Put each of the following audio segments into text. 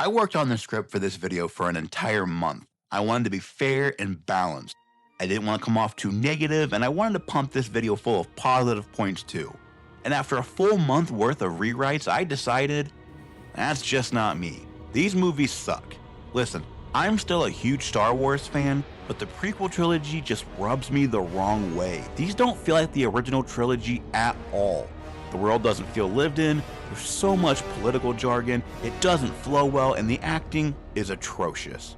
I worked on the script for this video for an entire month. I wanted to be fair and balanced. I didn't want to come off too negative, and I wanted to pump this video full of positive points too. And after a full month worth of rewrites, I decided, that's just not me. These movies suck. Listen, I'm still a huge Star Wars fan, but the prequel trilogy just rubs me the wrong way. These don't feel like the original trilogy at all. The world doesn't feel lived in, there's so much political jargon, it doesn't flow well, and the acting is atrocious.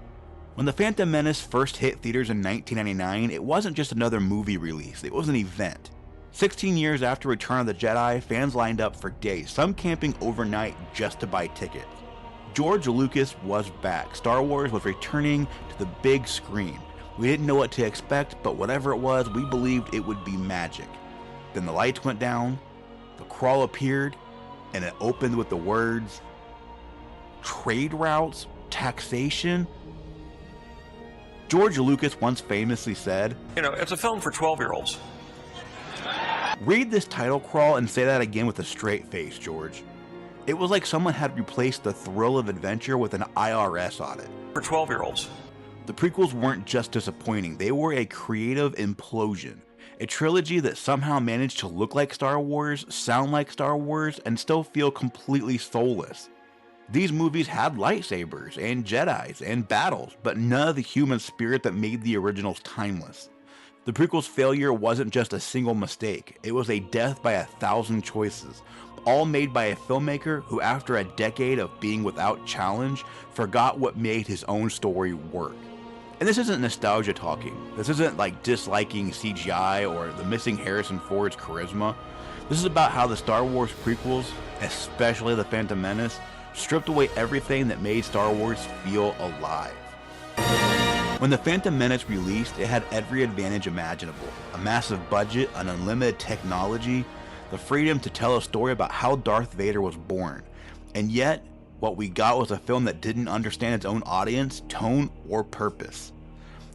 When The Phantom Menace first hit theaters in 1999, it wasn't just another movie release, it was an event. 16 years after Return of the Jedi, fans lined up for days, some camping overnight just to buy tickets. George Lucas was back. Star Wars was returning to the big screen. We didn't know what to expect, but whatever it was, we believed it would be magic. Then the lights went down, the crawl appeared, and it opened with the words, trade routes, taxation. George Lucas once famously said, It's a film for 12-year-olds. Read this title crawl and say that again with a straight face, George. It was like someone had replaced the thrill of adventure with an IRS audit. For 12-year-olds. The prequels weren't just disappointing, they were a creative implosion. A trilogy that somehow managed to look like Star Wars, sound like Star Wars, and still feel completely soulless. These movies had lightsabers, and Jedis, and battles, but none of the human spirit that made the originals timeless. The prequel's failure wasn't just a single mistake, it was a death by 1,000 choices, all made by a filmmaker who, after a decade of being without challenge, forgot what made his own story work. And this isn't nostalgia talking. This isn't like disliking CGI or the missing Harrison Ford's charisma. This is about how the Star Wars prequels, especially The Phantom Menace, stripped away everything that made Star Wars feel alive. When The Phantom Menace released, it had every advantage imaginable. A massive budget, an unlimited technology, the freedom to tell a story about how Darth Vader was born. And yet, what we got was a film that didn't understand its own audience, tone, or purpose.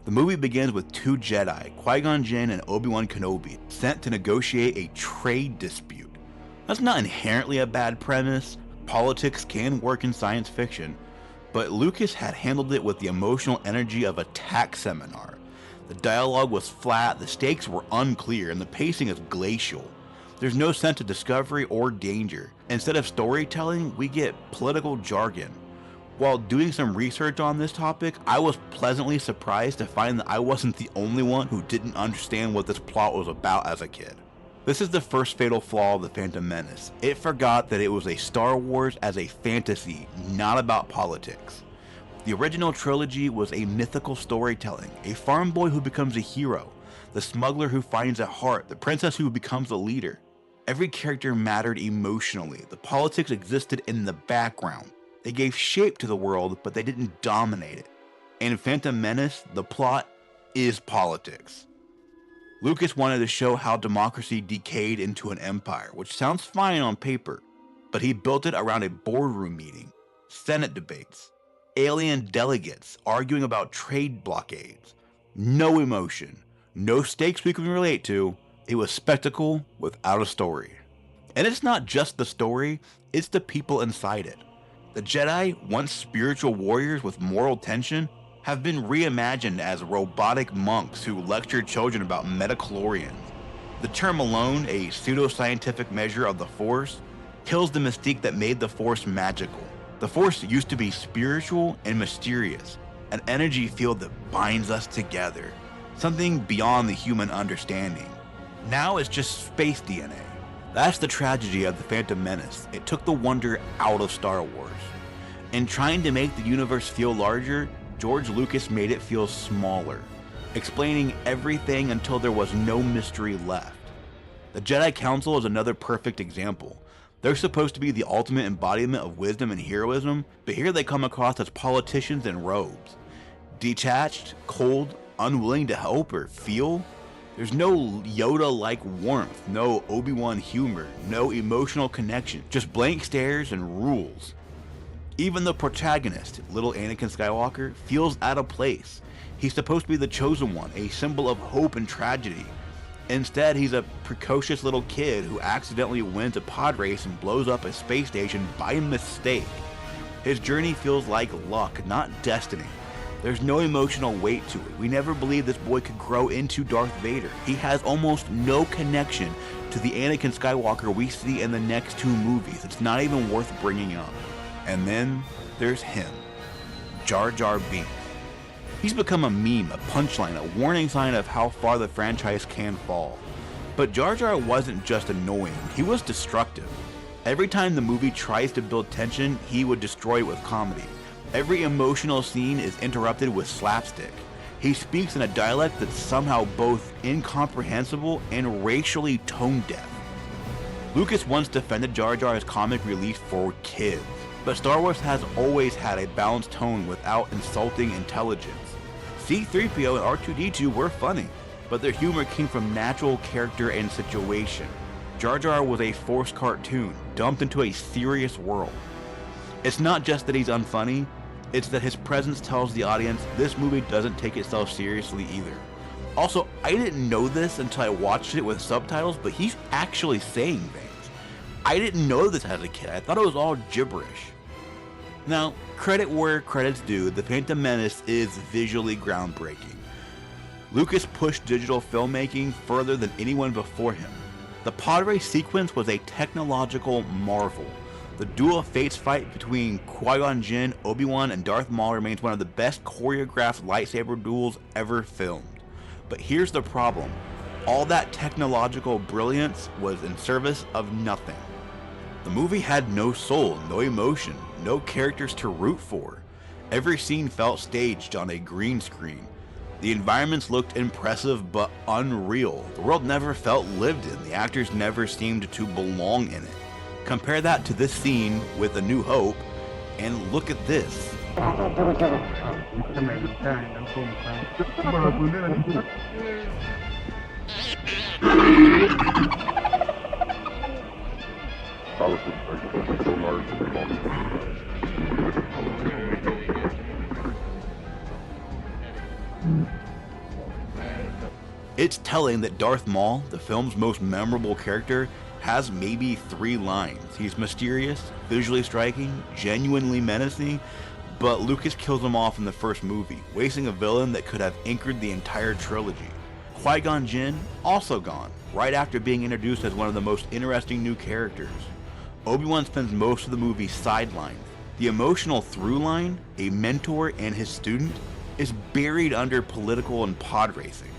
The movie begins with two Jedi, Qui-Gon Jinn and Obi-Wan Kenobi, sent to negotiate a trade dispute. That's not inherently a bad premise. Politics can work in science fiction, but Lucas had handled it with the emotional energy of a tax seminar. The dialogue was flat, the stakes were unclear, and the pacing is glacial. There's no sense of discovery or danger. Instead of storytelling, we get political jargon. While doing some research on this topic, I was pleasantly surprised to find that I wasn't the only one who didn't understand what this plot was about as a kid. This is the first fatal flaw of The Phantom Menace. It forgot that it was a Star Wars as a fantasy, not about politics. The original trilogy was a mythical storytelling, a farm boy who becomes a hero, the smuggler who finds a heart, the princess who becomes a leader. Every character mattered emotionally. The politics existed in the background. They gave shape to the world, but they didn't dominate it. And in Phantom Menace, the plot is politics. Lucas wanted to show how democracy decayed into an empire, which sounds fine on paper, but he built it around a boardroom meeting, Senate debates, alien delegates arguing about trade blockades. No emotion, no stakes we can relate to. It was spectacle without a story. And it's not just the story, it's the people inside it. The Jedi, once spiritual warriors with moral tension, have been reimagined as robotic monks who lecture children about metachlorians. The term alone, a pseudoscientific measure of the Force, kills the mystique that made the Force magical. The Force used to be spiritual and mysterious, an energy field that binds us together, something beyond the human understanding. Now it's just space DNA. That's the tragedy of The Phantom Menace. It took the wonder out of Star Wars. In trying to make the universe feel larger, George Lucas made it feel smaller, explaining everything until there was no mystery left. The Jedi Council is another perfect example. They're supposed to be the ultimate embodiment of wisdom and heroism, but here they come across as politicians in robes. Detached, cold, unwilling to help or feel. There's no Yoda-like warmth, no Obi-Wan humor, no emotional connection, just blank stares and rules. Even the protagonist, little Anakin Skywalker, feels out of place. He's supposed to be the chosen one, a symbol of hope and tragedy. Instead, he's a precocious little kid who accidentally wins a pod race and blows up a space station by mistake. His journey feels like luck, not destiny. There's no emotional weight to it. We never believed this boy could grow into Darth Vader. He has almost no connection to the Anakin Skywalker we see in the next two movies. It's not even worth bringing up. And then there's him, Jar Jar Binks. He's become a meme, a punchline, a warning sign of how far the franchise can fall. But Jar Jar wasn't just annoying, he was destructive. Every time the movie tries to build tension, he would destroy it with comedy. Every emotional scene is interrupted with slapstick. He speaks in a dialect that's somehow both incomprehensible and racially tone deaf. Lucas once defended Jar Jar as comic relief for kids, but Star Wars has always had a balanced tone without insulting intelligence. C-3PO and R2-D2 were funny, but their humor came from natural character and situation. Jar Jar was a forced cartoon, dumped into a serious world. It's not just that he's unfunny, it's that his presence tells the audience this movie doesn't take itself seriously either. Also, I didn't know this until I watched it with subtitles, but he's actually saying things. I didn't know this as a kid, I thought it was all gibberish. Now, credit where credit's due, The Phantom Menace is visually groundbreaking. Lucas pushed digital filmmaking further than anyone before him. The pod race sequence was a technological marvel. The Duel of Fates fight between Qui-Gon Jinn, Obi-Wan, and Darth Maul remains one of the best choreographed lightsaber duels ever filmed. But here's the problem. All that technological brilliance was in service of nothing. The movie had no soul, no emotion, no characters to root for. Every scene felt staged on a green screen. The environments looked impressive but unreal. The world never felt lived in. The actors never seemed to belong in it. Compare that to this scene with A New Hope, and look at this. It's telling that Darth Maul, the film's most memorable character, has maybe 3 lines. He's mysterious, visually striking, genuinely menacing, but Lucas kills him off in the first movie, wasting a villain that could have anchored the entire trilogy. Qui-Gon Jinn, also gone, right after being introduced as one of the most interesting new characters. Obi-Wan spends most of the movie sidelined. The emotional through line, a mentor and his student, is buried under political and pod racing.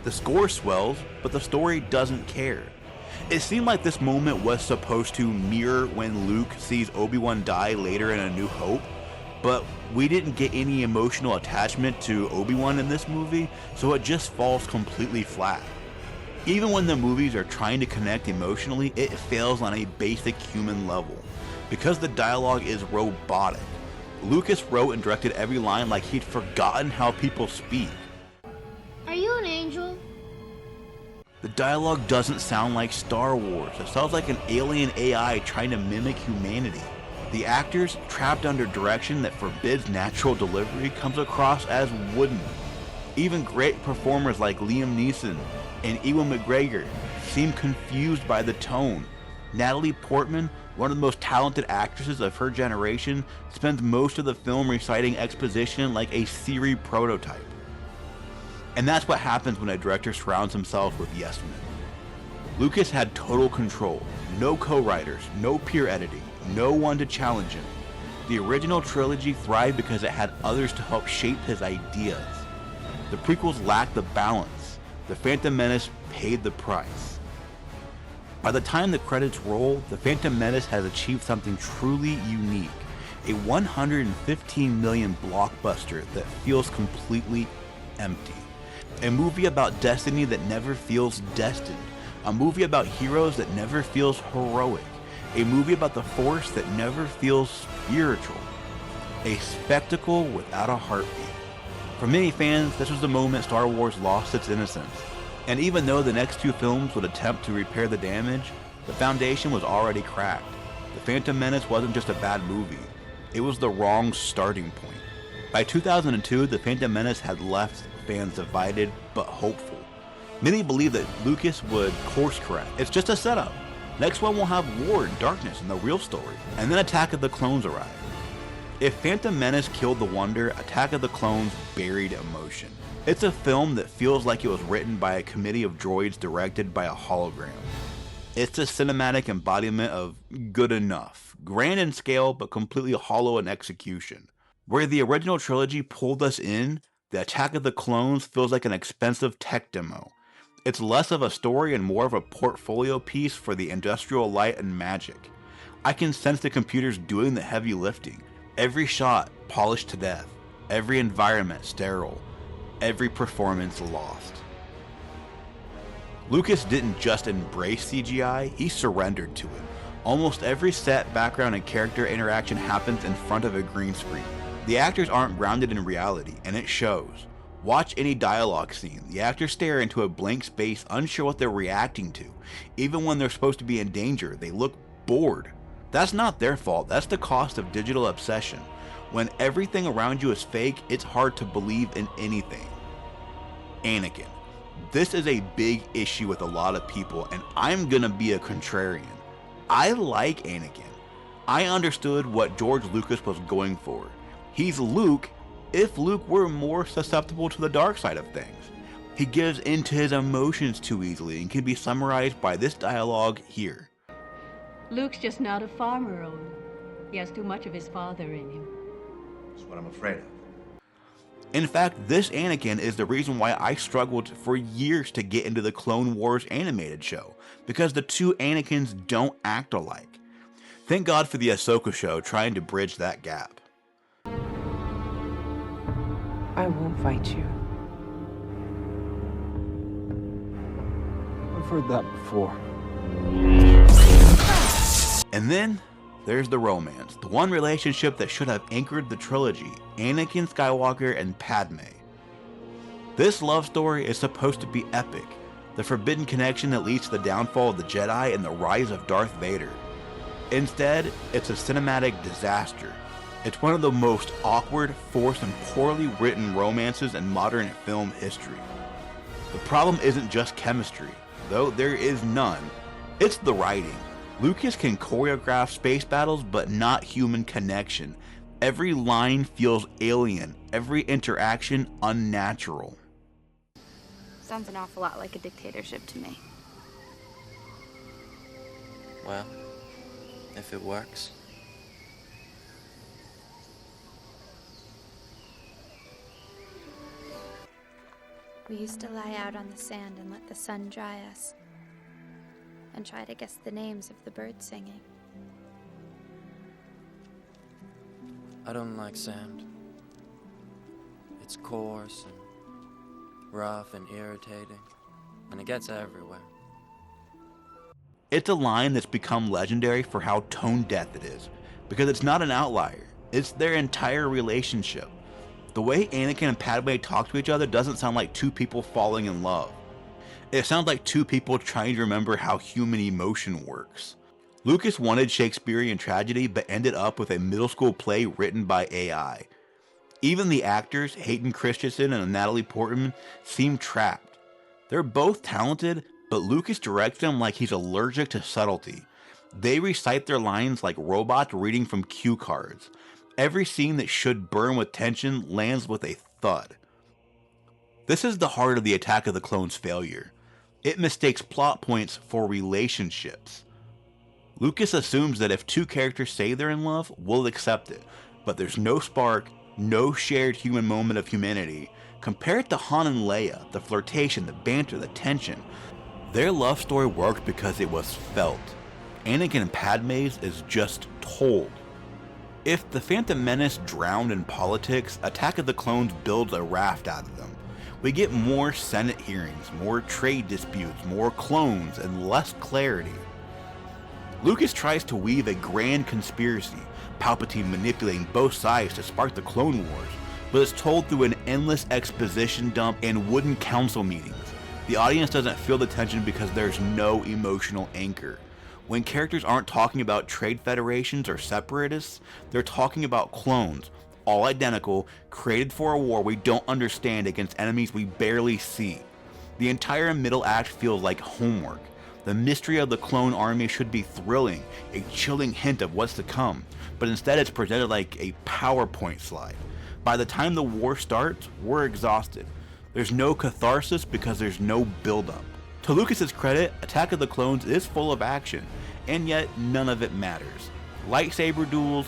The score swells, but the story doesn't care. It seemed like this moment was supposed to mirror when Luke sees Obi-Wan die later in A New Hope, but we didn't get any emotional attachment to Obi-Wan in this movie, so it just falls completely flat. Even when the movies are trying to connect emotionally, it fails on a basic human level. Because the dialogue is robotic. Lucas wrote and directed every line like he'd forgotten how people speak. Are you an angel? The dialogue doesn't sound like Star Wars. It sounds like an alien AI trying to mimic humanity. The actors, trapped under direction that forbids natural delivery, comes across as wooden. Even great performers like Liam Neeson and Ewan McGregor seem confused by the tone. Natalie Portman, one of the most talented actresses of her generation, spends most of the film reciting exposition like a Siri prototype. And that's what happens when a director surrounds himself with yes men. Lucas had total control, no co-writers, no peer editing, no one to challenge him. The original trilogy thrived because it had others to help shape his ideas. The prequels lacked the balance. The Phantom Menace paid the price. By the time the credits roll, The Phantom Menace has achieved something truly unique. A $115 million blockbuster that feels completely empty. A movie about destiny that never feels destined. A movie about heroes that never feels heroic. A movie about the Force that never feels spiritual. A spectacle without a heartbeat. For many fans, this was the moment Star Wars lost its innocence. And even though the next 2 films would attempt to repair the damage, the foundation was already cracked. The Phantom Menace wasn't just a bad movie. It was the wrong starting point. By 2002, The Phantom Menace had left fans divided but hopeful. Many believe that Lucas would course correct. It's just a setup. Next one will have war and darkness and the real story. And then Attack of the Clones arrived. If Phantom Menace killed the wonder, Attack of the Clones buried emotion. It's a film that feels like it was written by a committee of droids directed by a hologram. It's a cinematic embodiment of good enough, grand in scale but completely hollow in execution. Where the original trilogy pulled us in, the Attack of the Clones feels like an expensive tech demo. It's less of a story and more of a portfolio piece for the industrial light and magic. I can sense the computers doing the heavy lifting. Every shot polished to death, every environment sterile, every performance lost. Lucas didn't just embrace CGI, he surrendered to it. Almost every set, background, and character interaction happens in front of a green screen. The actors aren't grounded in reality, and it shows. Watch any dialogue scene. The actors stare into a blank space, unsure what they're reacting to. Even when they're supposed to be in danger, they look bored. That's not their fault, that's the cost of digital obsession. When everything around you is fake, it's hard to believe in anything. Anakin. This is a big issue with a lot of people, and I'm gonna be a contrarian. I like Anakin. I understood what George Lucas was going for. He's Luke if Luke were more susceptible to the dark side of things. He gives into his emotions too easily and can be summarized by this dialogue here. Luke's just not a farmer, Owen. He has too much of his father in him. That's what I'm afraid of. In fact, this Anakin is the reason why I struggled for years to get into the Clone Wars animated show, because the two Anakins don't act alike. Thank God for the Ahsoka show trying to bridge that gap. I won't fight you. I've heard that before. And then, there's the romance, the one relationship that should have anchored the trilogy, Anakin Skywalker and Padmé. This love story is supposed to be epic, the forbidden connection that leads to the downfall of the Jedi and the rise of Darth Vader. Instead, it's a cinematic disaster. It's one of the most awkward, forced, and poorly written romances in modern film history. The problem isn't just chemistry, though there is none. It's the writing. Lucas can choreograph space battles, but not human connection. Every line feels alien, every interaction unnatural. Sounds an awful lot like a dictatorship to me. Well, if it works. We used to lie out on the sand and let the sun dry us, and try to guess the names of the birds singing. I don't like sand. It's coarse and rough and irritating, and it gets everywhere. It's a line that's become legendary for how tone-deaf it is, because it's not an outlier, it's their entire relationship. The way Anakin and Padmé talk to each other doesn't sound like two people falling in love. It sounds like two people trying to remember how human emotion works. Lucas wanted Shakespearean tragedy, but ended up with a middle school play written by AI. Even the actors, Hayden Christensen and Natalie Portman, seem trapped. They're both talented, but Lucas directs them like he's allergic to subtlety. They recite their lines like robots reading from cue cards. Every scene that should burn with tension lands with a thud. This is the heart of the Attack of the Clones' failure. It mistakes plot points for relationships. Lucas assumes that if two characters say they're in love, we'll accept it, but there's no spark, no shared human moment of humanity. Compare it to Han and Leia, the flirtation, the banter, the tension. Their love story worked because it was felt. Anakin and Padmé's is just told. If the Phantom Menace drowned in politics, Attack of the Clones builds a raft out of them. We get more Senate hearings, more trade disputes, more clones, and less clarity. Lucas tries to weave a grand conspiracy, Palpatine manipulating both sides to spark the Clone Wars, but it's told through an endless exposition dump and wooden council meetings. The audience doesn't feel the tension because there's no emotional anchor. When characters aren't talking about trade federations or separatists, they're talking about clones, all identical, created for a war we don't understand against enemies we barely see. The entire middle act feels like homework. The mystery of the clone army should be thrilling, a chilling hint of what's to come, but instead it's presented like a PowerPoint slide. By the time the war starts, we're exhausted. There's no catharsis because there's no build-up. To Lucas's credit, Attack of the Clones is full of action, and yet none of it matters. Lightsaber duels,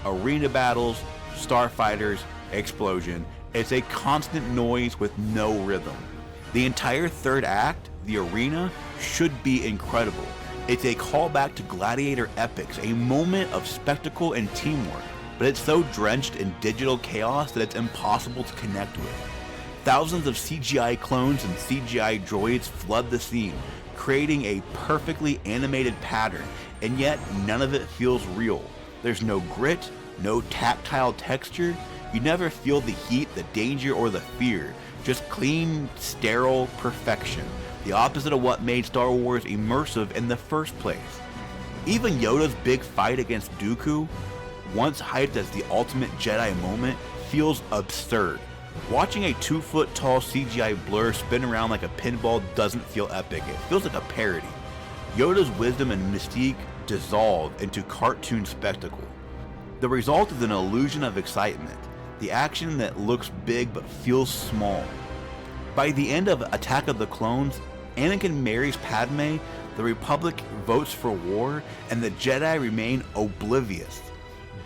arena battles, starfighters, explosion. It's a constant noise with no rhythm. The entire third act, the arena, should be incredible. It's a callback to gladiator epics, a moment of spectacle and teamwork, but it's so drenched in digital chaos that it's impossible to connect with. Thousands of CGI clones and CGI droids flood the scene, creating a perfectly animated pattern, and yet none of it feels real. There's no grit, no tactile texture. You never feel the heat, the danger, or the fear. Just clean, sterile perfection. The opposite of what made Star Wars immersive in the first place. Even Yoda's big fight against Dooku, once hyped as the ultimate Jedi moment, feels absurd. Watching a 2-foot-tall CGI blur spin around like a pinball doesn't feel epic, it feels like a parody. Yoda's wisdom and mystique dissolve into cartoon spectacle. The result is an illusion of excitement, the action that looks big but feels small. By the end of Attack of the Clones, Anakin marries Padmé, the Republic votes for war, and the Jedi remain oblivious.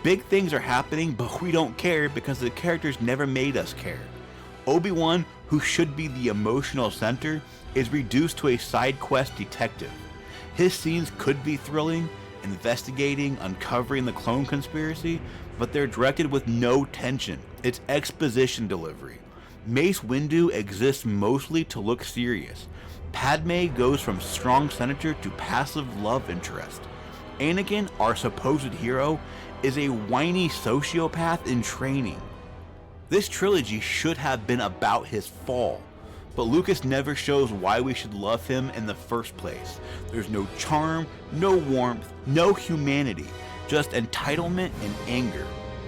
Big things are happening, but we don't care because the characters never made us care. Obi-Wan, who should be the emotional center, is reduced to a side quest detective. His scenes could be thrilling, investigating, uncovering the clone conspiracy, but they're directed with no tension. It's exposition delivery. Mace Windu exists mostly to look serious. Padmé goes from strong senator to passive love interest. Anakin, our supposed hero, is a whiny sociopath in training. This trilogy should have been about his fall, but Lucas never shows why we should love him in the first place. There's no charm, no warmth, no humanity, just entitlement and anger.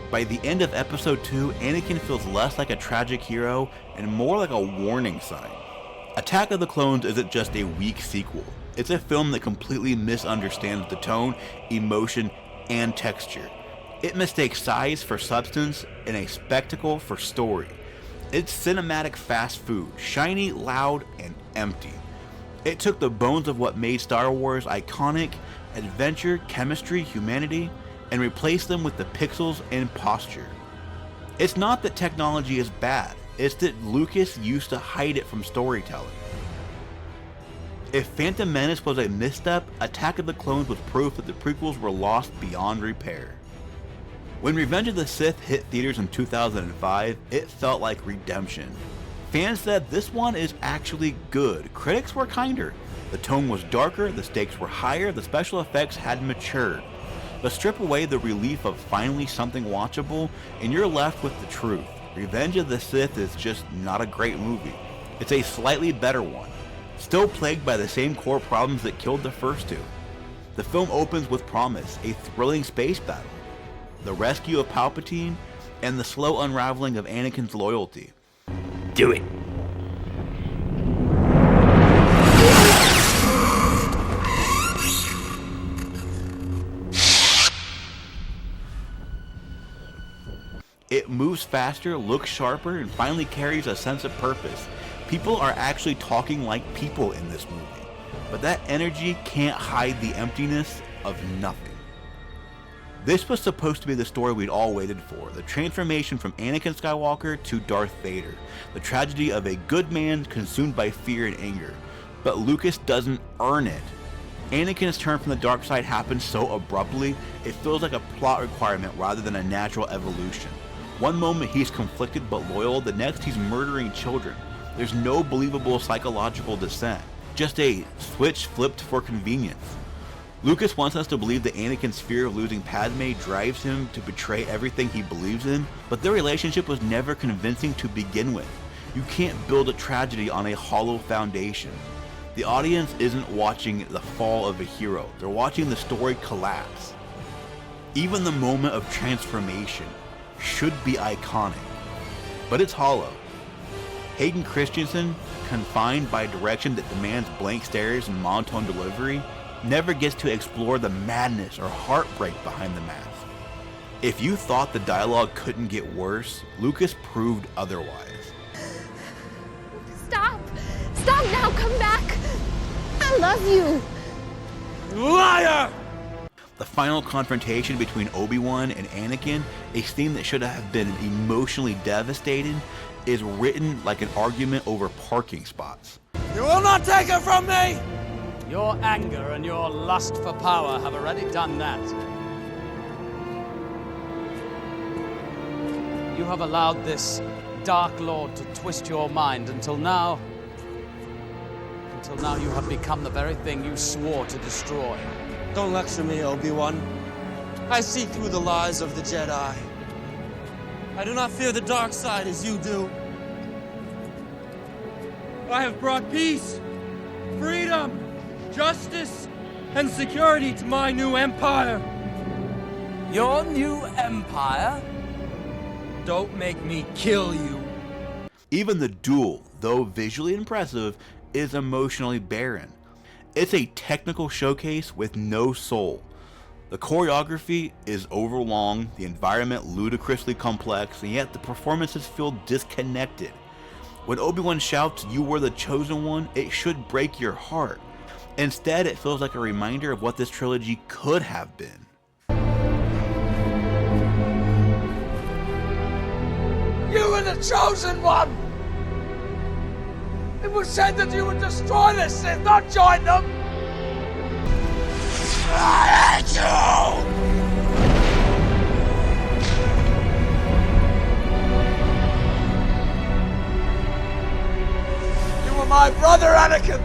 By the end of episode 2, Anakin feels less like a tragic hero and more like a warning sign. Attack of the Clones isn't just a weak sequel. It's a film that completely misunderstands the tone, emotion, and texture. It mistakes size for substance and a spectacle for story. It's cinematic fast food, shiny, loud, and empty. It took the bones of what made Star Wars iconic, adventure, chemistry, humanity, and replaced them with the pixels and posture. It's not that technology is bad, it's that Lucas used to hide it from storytelling. If Phantom Menace was a misstep, Attack of the Clones was proof that the prequels were lost beyond repair. When Revenge of the Sith hit theaters in 2005, it felt like redemption. Fans said this one is actually good. Critics were kinder. The tone was darker, the stakes were higher, the special effects had matured. But strip away the relief of finally something watchable, and you're left with the truth. Revenge of the Sith is just not a great movie. It's a slightly better one, still plagued by the same core problems that killed the first two. The film opens with promise, a thrilling space battle, the rescue of Palpatine, and the slow unraveling of Anakin's loyalty. Do it! It moves faster, looks sharper, and finally carries a sense of purpose. People are actually talking like people in this movie, but that energy can't hide the emptiness of nothing. This was supposed to be the story we'd all waited for, the transformation from Anakin Skywalker to Darth Vader, the tragedy of a good man consumed by fear and anger. But Lucas doesn't earn it. Anakin's turn from the dark side happens so abruptly, it feels like a plot requirement rather than a natural evolution. One moment he's conflicted but loyal, the next he's murdering children. There's no believable psychological descent, just a switch flipped for convenience. Lucas wants us to believe that Anakin's fear of losing Padmé drives him to betray everything he believes in, but their relationship was never convincing to begin with. You can't build a tragedy on a hollow foundation. The audience isn't watching the fall of a hero, they're watching the story collapse. Even the moment of transformation should be iconic, but it's hollow. Hayden Christensen, confined by direction that demands blank stares and monotone delivery, never gets to explore the madness or heartbreak behind the mask. If you thought the dialogue couldn't get worse, Lucas proved otherwise. Stop! Stop now! Come back! I love you! Liar! The final confrontation between Obi-Wan and Anakin, a scene that should have been emotionally devastating, is written like an argument over parking spots. You will not take her from me! Your anger and your lust for power have already done that. You have allowed this Dark Lord to twist your mind until now you have become the very thing you swore to destroy. Don't lecture me, Obi-Wan. I see through the lies of the Jedi. I do not fear the dark side as you do. I have brought peace, freedom, justice, and security to my new empire. Your new empire? Don't make me kill you. Even the duel, though visually impressive, is emotionally barren. It's a technical showcase with no soul. The choreography is overlong, the environment ludicrously complex, and yet the performances feel disconnected. When Obi-Wan shouts, "You were the chosen one," it should break your heart. Instead, it feels like a reminder of what this trilogy could have been. You were the chosen one! It was said that you would destroy the Sith, not join them! I hate you! You were my brother, Anakin!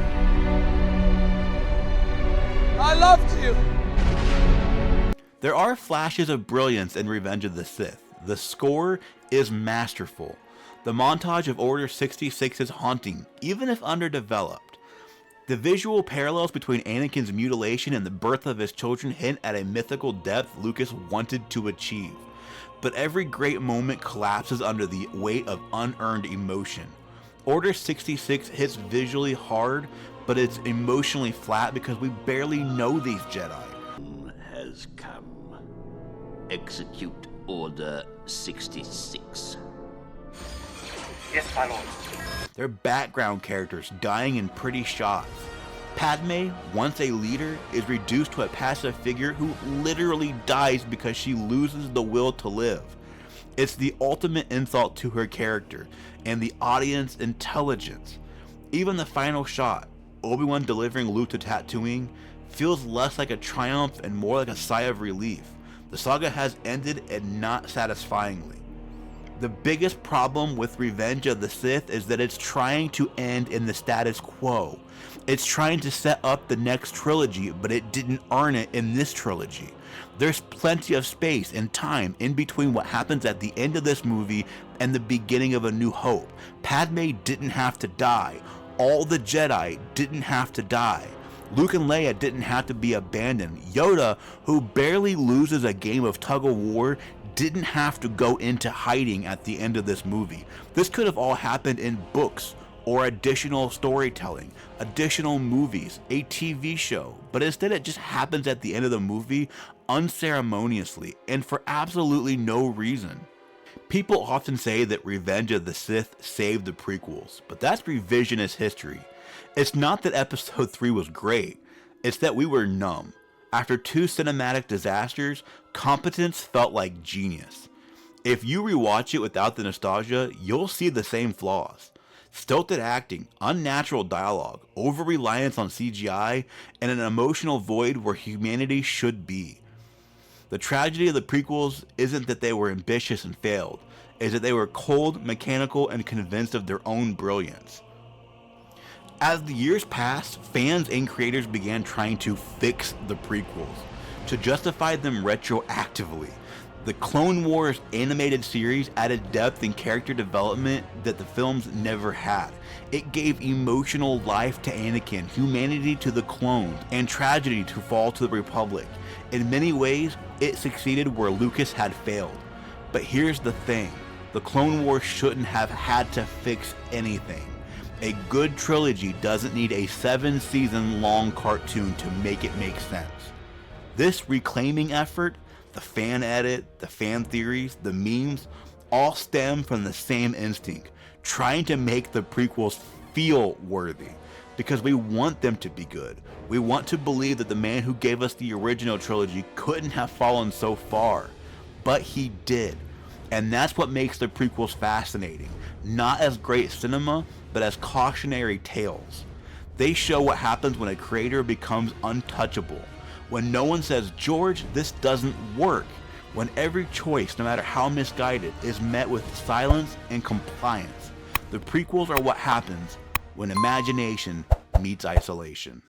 I loved you! There are flashes of brilliance in Revenge of the Sith. The score is masterful. The montage of Order 66 is haunting, even if underdeveloped. The visual parallels between Anakin's mutilation and the birth of his children hint at a mythical depth Lucas wanted to achieve. But every great moment collapses under the weight of unearned emotion. Order 66 hits visually hard, but it's emotionally flat because we barely know these Jedi. Has come. Execute Order 66. Yes, my lord. Their background characters dying in pretty shots. Padmé, once a leader, is reduced to a passive figure who literally dies because she loses the will to live. It's the ultimate insult to her character and the audience intelligence. Even the final shot, Obi-Wan delivering Luke to Tatooine, feels less like a triumph and more like a sigh of relief. The saga has ended, and not satisfyingly. The biggest problem with Revenge of the Sith is that it's trying to end in the status quo. It's trying to set up the next trilogy, but it didn't earn it in this trilogy. There's plenty of space and time in between what happens at the end of this movie and the beginning of A New Hope. Padmé didn't have to die. All the Jedi didn't have to die. Luke and Leia didn't have to be abandoned. Yoda, who barely loses a game of tug-of-war, didn't have to go into hiding at the end of this movie. This could have all happened in books, or additional storytelling, additional movies, a TV show, but instead it just happens at the end of the movie unceremoniously and for absolutely no reason. People often say that Revenge of the Sith saved the prequels, but that's revisionist history. It's not that episode 3 was great, it's that we were numb. After 2 cinematic disasters, competence felt like genius. If you rewatch it without the nostalgia, you'll see the same flaws. Stilted acting, unnatural dialogue, over-reliance on CGI, and an emotional void where humanity should be. The tragedy of the prequels isn't that they were ambitious and failed, it's that they were cold, mechanical, and convinced of their own brilliance. As the years passed, fans and creators began trying to fix the prequels, to justify them retroactively. The Clone Wars animated series added depth and character development that the films never had. It gave emotional life to Anakin, humanity to the clones, and tragedy to fall to the Republic. In many ways, it succeeded where Lucas had failed. But here's the thing, the Clone Wars shouldn't have had to fix anything. A good trilogy doesn't need a 7-season long cartoon to make it make sense. This reclaiming effort, the fan edit, the fan theories, the memes, all stem from the same instinct, trying to make the prequels feel worthy, because we want them to be good. We want to believe that the man who gave us the original trilogy couldn't have fallen so far, but he did. And that's what makes the prequels fascinating, not as great cinema, but as cautionary tales. They show what happens when a creator becomes untouchable, when no one says, "George, this doesn't work," when every choice, no matter how misguided, is met with silence and compliance. The prequels are what happens when imagination meets isolation.